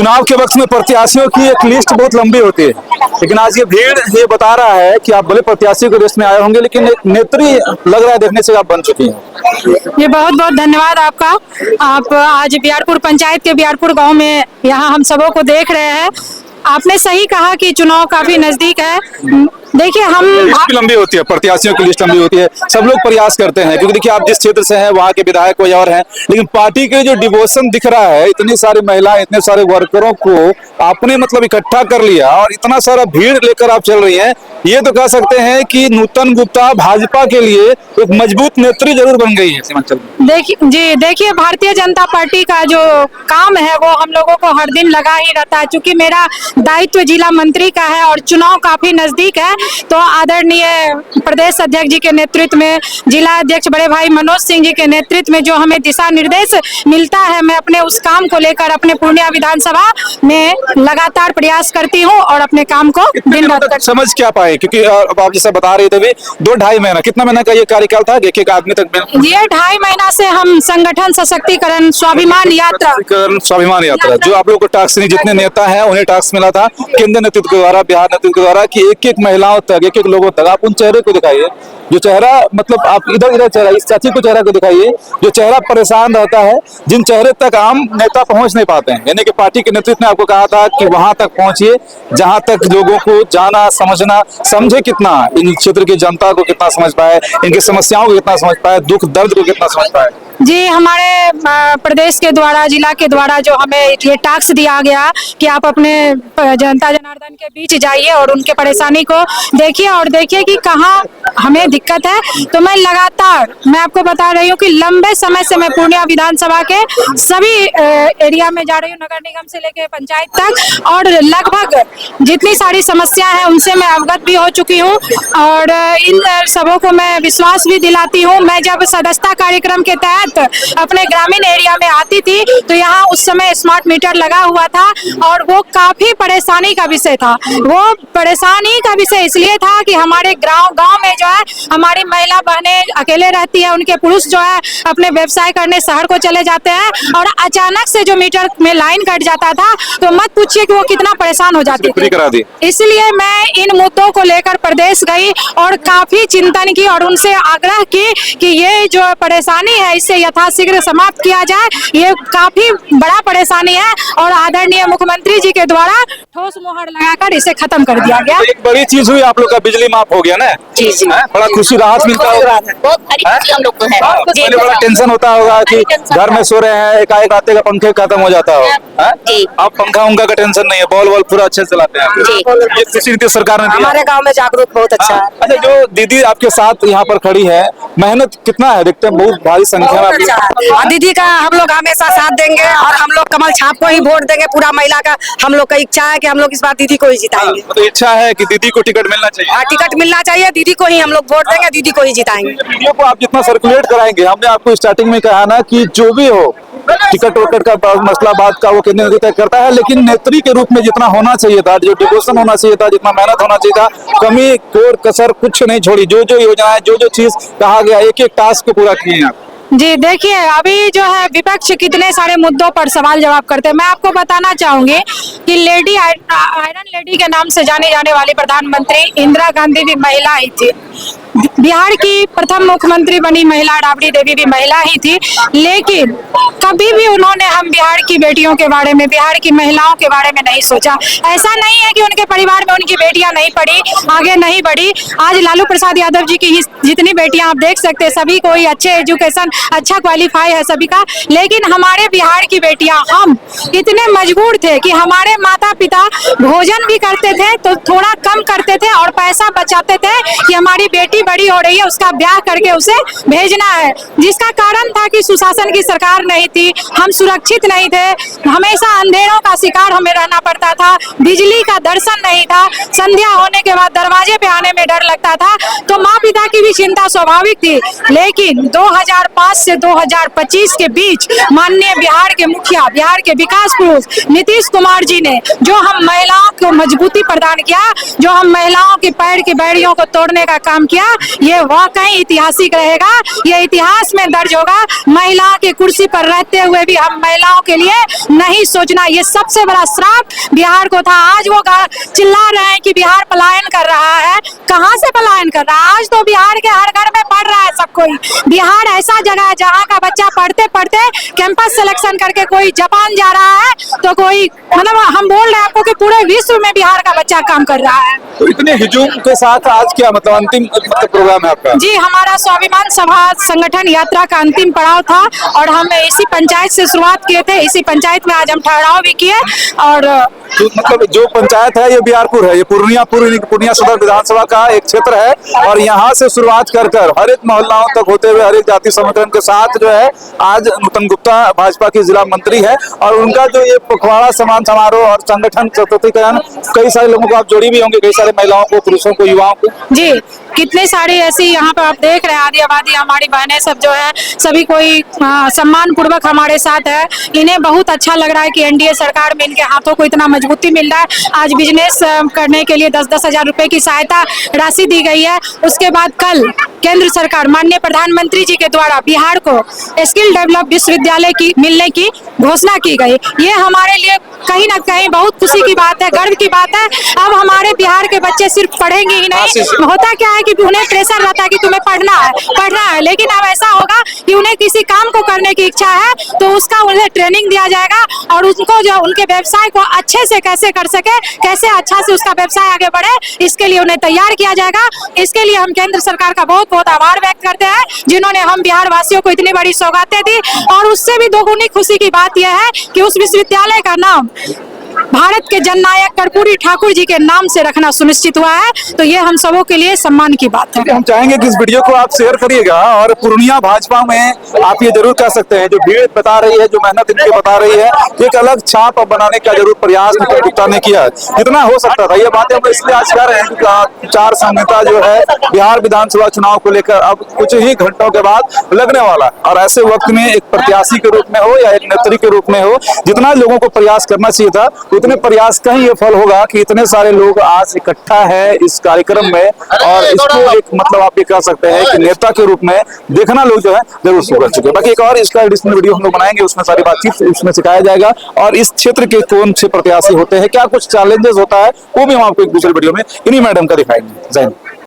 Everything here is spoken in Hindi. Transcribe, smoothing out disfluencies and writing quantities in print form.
चुनाव के वक्त में प्रत्याशियों की एक लिस्ट बहुत लंबी होती है, लेकिन आज ये भीड़ ये बता रहा है कि आप भले प्रत्याशी के लिस्ट में आए होंगे, लेकिन एक नेत्री लग रहा है देखने से आप बन चुकी हैं। ये बहुत बहुत धन्यवाद आपका। आप आज बिहारपुर पंचायत के बिहारपुर गांव में यहाँ हम सबों को देख रहे हैं। आपने सही कहा कि चुनाव काफी नजदीक है। देखिए हम लिस्ट लंबी होती है, प्रत्याशियों की लिस्ट लंबी होती है, सब लोग प्रयास करते हैं, क्योंकि देखिए आप जिस क्षेत्र से हैं वहाँ के विधायक कोई और हैं, लेकिन पार्टी के जो डिवोशन दिख रहा है, इतनी सारी महिलाएं, इतने सारे वर्करों को आपने मतलब इकट्ठा कर लिया और इतना सारा भीड़ लेकर आप चल रही हैं, ये तो कह सकते हैं कि नूतन गुप्ता भाजपा के लिए एक मजबूत नेत्री जरूर बन गई है सीमांचल में। देखिए भारतीय जनता पार्टी का जो काम है वो हम लोगों को हर दिन लगा ही रहता है। चूंकि मेरा दायित्व जिला मंत्री का है और चुनाव काफी नजदीक है, तो आदरणीय प्रदेश अध्यक्ष जी के नेतृत्व में, जिला अध्यक्ष बड़े भाई मनोज सिंह जी के नेतृत्व में जो हमें दिशा निर्देश मिलता है, मैं अपने उस काम को लेकर अपने पूर्णिया विधानसभा में लगातार प्रयास करती हूँ और अपने काम को दिन रात समझ क्या पाए, क्योंकि आप जैसा बता रहे थे भी 2-2.5 महीना, कितना महीना का ये कार्यकाल था एक आदमी तक? ये 2.5 महीना से हम संगठन सशक्तिकरण स्वाभिमान यात्रा जो आप लोग को टास्क नहीं, जितने नेता हैं उन्हें टास्क मिला था केंद्र नेतृत्व के द्वारा, बिहार नेतृत्व के द्वारा, कि एक महिलाओं तक, एक लोगों तक आप उन चेहरे को दिखाइए जो चेहरा, मतलब आप इधर चेहरा, इस चाची को चेहरा को दिखाइए जो चेहरा परेशान रहता है, जिन चेहरे तक आम नेता पहुंच नहीं पाते हैं। यानी कि पार्टी के नेतृत्व ने आपको कहा था कि वहां तक पहुंचिए जहां तक लोगों को जाना, समझना, समझे कितना इन क्षेत्र की जनता को कितना समझ पाए, इनकी समस्याओं को कितना समझ पाए, दुख दर्द को कितना समझ पाए। जी, हमारे प्रदेश के द्वारा, जिला के द्वारा जो हमें ये टास्क दिया गया कि आप अपने जनता जनार्दन के बीच जाइए और उनके परेशानी को देखिए और देखिए कि कहाँ हमें दिक्कत है। तो मैं लगातार, मैं आपको बता रही हूँ कि लंबे समय से मैं पूर्णिया विधानसभा के सभी एरिया में जा रही हूँ, नगर निगम से लेके पंचायत तक, और लगभग जितनी सारी समस्या है उनसे मैं अवगत भी हो चुकी हूँ और इन सबों को मैं विश्वास भी दिलाती हूँ। मैं जब सदस्यता कार्यक्रम के तहत अपने ग्रामीण एरिया में आती थी तो यहाँ उस समय स्मार्ट मीटर लगा हुआ था और वो काफी परेशानी का विषय था। वो परेशानी का विषय इसलिए था कि हमारे गांव में जो है हमारी महिला बहनें अकेले रहती है, उनके पुरुष जो है अपने व्यवसाय करने शहर को चले जाते हैं और अचानक से जो मीटर में लाइन कट जाता था तो मत पूछिए कि वो कितना परेशान हो जाती थी। इसलिए मैं इन मुद्दों को लेकर प्रदेश गई और काफी चिंतन की और उनसे आग्रह की कि ये जो परेशानी है इसे यथाशीघ्र समाप्त किया जाए। ये काफी बड़ा परेशानी है और आदरणीय मुख्यमंत्री जी के द्वारा ठोस मुहर लगाकर इसे खत्म कर दिया गया। एक बड़ी चीज हुई, आप लोग का बिजली माफ हो गया ना? जी जी, बड़ा खुशी राहत मिलता होगा, बहुत भारी खुशी हम लोग को है। पहले बड़ा टेंशन होता होगा कि घर में सो रहे हैं, एकाएक रात का पंखे खत्म हो जाता होगा। अब पंखा उनका का टेंशन नहीं है, बॉल पूरा अच्छे से चलाते हैं। ये किसी रीति सरकार ने दिया हमारे गांव में जागरूक बहुत अच्छा है। अच्छा, जो दीदी आपके साथ यहाँ पर खड़ी है, मेहनत कितना है? देखते हैं बहुत भारी संख्या में। दीदी का हम लोग हमेशा साथ देंगे और हम लोग कमल छाप को ही वोट देंगे। पूरा महिला का हम लोग का इच्छा है कि हम लोग इस बार दीदी को ही जिताएंगे। तो इच्छा है कि दीदी को टिकट मिलना चाहिए? हाँ, टिकट मिलना चाहिए, दीदी को ही हम लोग वोट देंगे, दीदी को ही जिताएंगे। वीडियो को आप जितना सर्कुलेट कराएंगे, हमने आपको स्टार्टिंग में कहा ना कि जो भी हो टिकट वोकट का मसला बात का वो केंद्र तय करता है, लेकिन नेत्री के रूप में जितना होना चाहिए था, जो डिवोशन होना चाहिए था, जितना मेहनत होना चाहिए था, कमी कोर कसर कुछ नहीं छोड़ी। जो योजनाएं, जो चीज कहा गया, एक टास्क को पूरा किए आप। जी देखिए, अभी जो है विपक्ष कितने सारे मुद्दों पर सवाल जवाब करते हैं। मैं आपको बताना चाहूंगी कि लेडी आयरन लेडी के नाम से जाने जाने वाली प्रधानमंत्री इंदिरा गांधी भी महिला ही थी। बिहार की प्रथम मुख्यमंत्री बनी महिला राबड़ी देवी भी महिला ही थी, लेकिन कभी भी उन्होंने हम बिहार की बेटियों के बारे में, बिहार की महिलाओं के बारे में नहीं सोचा। ऐसा नहीं है कि उनके परिवार में उनकी बेटियां नहीं पढ़ी, आगे नहीं बढ़ी। आज लालू प्रसाद यादव जी की जितनी बेटियां आप देख सकते हैं, सभी कोई अच्छे एजुकेशन, अच्छा क्वालिफाई है सभी का, लेकिन हमारे बिहार की बेटियां, हम इतने मजबूर थे कि हमारे माता पिता भोजन भी करते थे तो थोड़ा कम करते थे और पैसा बचाते थे कि हमारी बेटी बड़ी हो रही है, उसका ब्याह करके उसे भेजना है, जिसका कारण था कि सुशासन की सरकार नहीं थी, हम सुरक्षित नहीं थे, हमेशा अंधेरों का शिकार हमें रहना पड़ता था, बिजली का दर्शन नहीं था, संध्या होने के बाद दरवाजे पे आने में डर लगता था। तो माँ पिता की भी चिंता स्वाभाविक थी, लेकिन 2005 से 2025 के बीच माननीय बिहार के मुखिया, बिहार के विकास पुरुष नीतीश कुमार जी ने जो हम महिलाओं को मजबूती प्रदान किया, जो हम महिलाओं के पैर की बेड़ियों को तोड़ने का काम किया, ये वाकई ऐतिहासिक रहेगा, ये इतिहास में दर्ज होगा। महिला के कुर्सी पर रहते हुए भी हम महिलाओं के लिए नहीं सोचना, ये सबसे बड़ा श्राप बिहार को था। आज वो चिल्ला रहे हैं कि बिहार पलायन कर रहा है, कहां से पलायन कर रहा है? आज तो बिहार के हर घर में पढ़ रहा है सब कोई। बिहार ऐसा जगह है जहां का बच्चा पढ़ते पढ़ते कैंपस सिलेक्शन करके कोई जापान जा रहा है, तो कोई मतलब हम बोल रहे हैं आपको कि पूरे विश्व में बिहार का बच्चा काम कर रहा है। तो इतने हुजूम के साथ आज क्या मतलब अंतिम प्रोग्राम है आपका? जी, हमारा स्वाभिमान सभा संगठन यात्रा का अंतिम पड़ाव था और हम इसी पंचायत से शुरुआत किए थे। इसी पंचायत में आज हम ठहराव भी किए। और तो मतलब जो पंचायत है ये बिहारपुर है, ये पूर्णिया सदर विधानसभा का एक क्षेत्र है और यहाँ से शुरुआत कर हर एक मोहल्लाओं तक होते हुए हर एक जाति संगठन के साथ जो है आज नूतन गुप्ता भाजपा की जिला मंत्री है और उनका जो ये पखवाड़ा सम्मान समारोह और संगठन प्रस्तुतिकरण, कई सारे लोगों को आप जोड़ी भी होंगे, कई सारे महिलाओं को, पुरुषों को, युवाओं को। जी, कितने सारी ऐसी यहाँ पर आप देख रहे हैं आदि आबादी हमारी बहनें सब जो है सभी कोई सम्मान पूर्वक हमारे साथ है। इन्हें बहुत अच्छा लग रहा है कि एनडीए सरकार में इनके हाथों को इतना मजबूती मिल रहा है। आज बिजनेस करने के लिए 10-10 हजार रुपए की सहायता राशि दी गई है। उसके बाद कल केंद्र सरकार माननीय प्रधानमंत्री जी के द्वारा बिहार को स्किल डेवलप विश्वविद्यालय की मिलने की घोषणा की गई। ये हमारे लिए कहीं ना कहीं बहुत खुशी की बात है, गर्व की बात है। अब हमारे बिहार के बच्चे सिर्फ पढ़ेंगे ही नहीं, होता क्या है कि उन्हें प्रेशर रहता है कि तुम्हें पढ़ना है, लेकिन अब ऐसा होगा कि उन्हें किसी काम को करने की इच्छा है तो उसका उन्हें ट्रेनिंग दिया जाएगा और उनको जो उनके व्यवसाय को अच्छे से कैसे कर सके, कैसे अच्छा से उसका व्यवसाय आगे बढ़े, इसके लिए उन्हें तैयार किया जाएगा। इसके लिए हम केंद्र सरकार का बहुत बहुत आभार व्यक्त करते हैं जिन्होंने हम बिहार वासियों को इतनी बड़ी सौगातें दी। और उससे भी दोगुनी खुशी की बात यह है कि उस विश्वविद्यालय का नाम भारत के जननायक कर्पूरी ठाकुर जी के नाम से रखना सुनिश्चित हुआ है, तो ये हम सबों के लिए सम्मान की बात है। हम चाहेंगे कि इस वीडियो को आप शेयर करिएगा और पूर्णिया भाजपा में आप ये जरूर कह सकते हैं, जो भीड़ बता रही है, जो मेहनत इनकी बता रही है, एक अलग छाप बनाने का जरूर प्रयास नूतन गुप्ता ने किया। जितना हो सकता था ये बातें हम इसलिए आज कह रहे हैं कि आचार संहिता जो है बिहार विधानसभा चुनाव को लेकर अब कुछ ही घंटों के बाद लगने वाला है और ऐसे वक्त में एक प्रत्याशी के रूप में हो या एक नेत्री के रूप में हो, जितना लोगों को प्रयास करना चाहिए था उतने प्रयास का ही ये फल होगा कि इतने सारे लोग आज इकट्ठा है इस कार्यक्रम में और इसको एक मतलब आप ये कह सकते हैं कि नेता के रूप में देखना लोग जो है जरूर शुरू कर चुके हैं। बाकी एक और इसका एडिशनल वीडियो हम लोग बनाएंगे, उसमें सारी बातचीत उसमें सिखाया जाएगा और इस क्षेत्र के कौन से प्रत्याशी होते हैं, क्या कुछ चैलेंजेस होता है, वो भी हम आपको एक दूसरे वीडियो में इन्हीं मैडम का दिखाएंगे। जय हिंद।